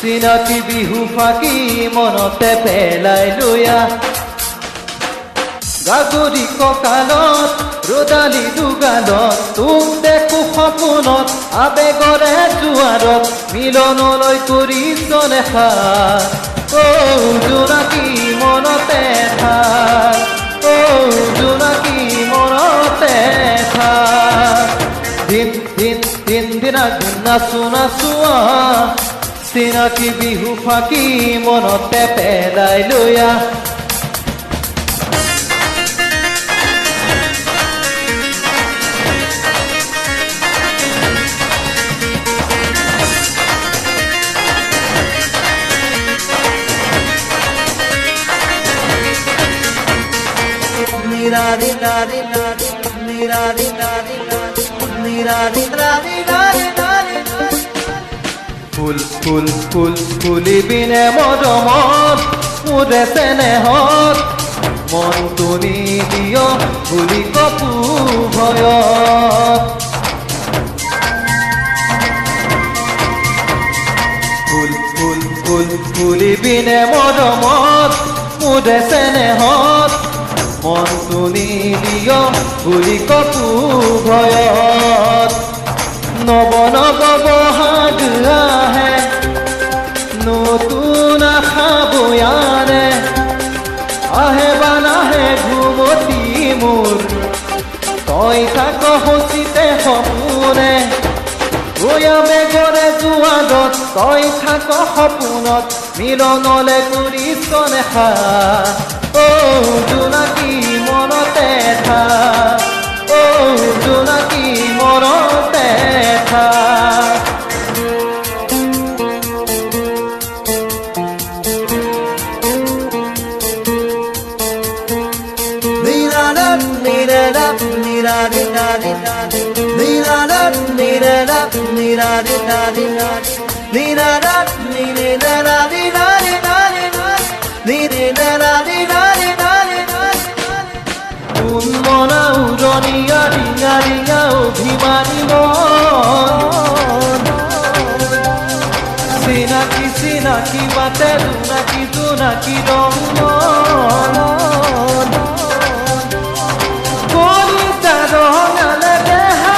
চিনাকি বিহু ফাকি মনতে পেলাই লয়া গাগৰি কঁকালত ৰদালি দুগালত তোক দেখো সপোনত আবেগৰে জোৱাৰত মিলনলৈ কৰিছ নেখা জোনাকী মনতে থাক জোনাকী মনতে থাক দিন নাচো নাচোৱা চিনাকি বিহু ফাকি মনতে পেলাই লয়া ফুল ফুল ফুল ফুলিবিনে মৰমত মোৰে চেনেহত মনটো নিদিয় বুলি কপু ভয়ত ফুল ফুল ফুল ফুলিবিনে মৰমত মোৰে চেনেহত মনটো নিদিয় বুলি কপু ভয়ত নব নব বহাগ আহে নতুন আশা বয়ানে আহে বা নাহে ঘুমতি মোৰ তই থাক সচিতে সপোনে গয়া বেগৰে জোৱাদত তই থাক সপোনত মিলনলে কৰিছ নেখা জোনাকী মনতে থাক জোনাকী মনতে থাক মনা উৰণীয়া ৰিঙা ৰিঙা অভিমানী মন চিনাকি চিনাকি মাতে জোনাকী জোনাকী ৰং কলিতা ৰঙালে দেহা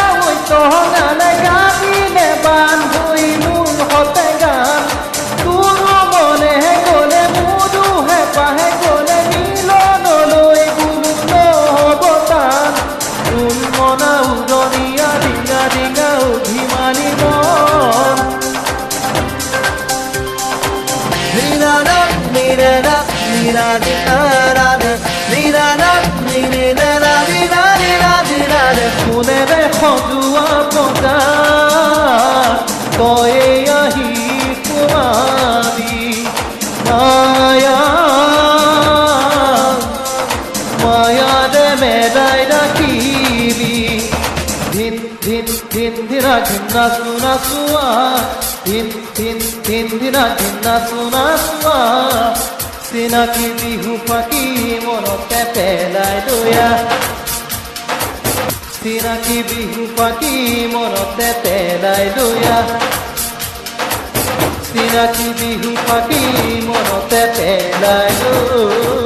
ৰঙালে গাবিনে বান হৈ মোৰ হতে গান তোৰ মনে গলে মোৰো হেঁপাহে গলে মিলনলৈ গুৰু নহবতান মনা উৰণীয়া ৰিঙা ৰিঙা অভিমানী মন কোনেৰে সজোৱা পতা তই আহি সোমাবি মায়া মায়াৰে মেৰাই ৰাখিবি ধিন ধিন ধিন ধিনা ধিন নাচো নাচোৱা ধিন ধিন ধিন ধিনা ধিন নাচো নাচোৱা চিনাকি বিহু ফাকি মনতে পেলাই লয়া চিনাকি বিহু ফাকি মনতে পেলাই লয়া চিনাকি বিহু ফাকি মনতে পেলাই লয়া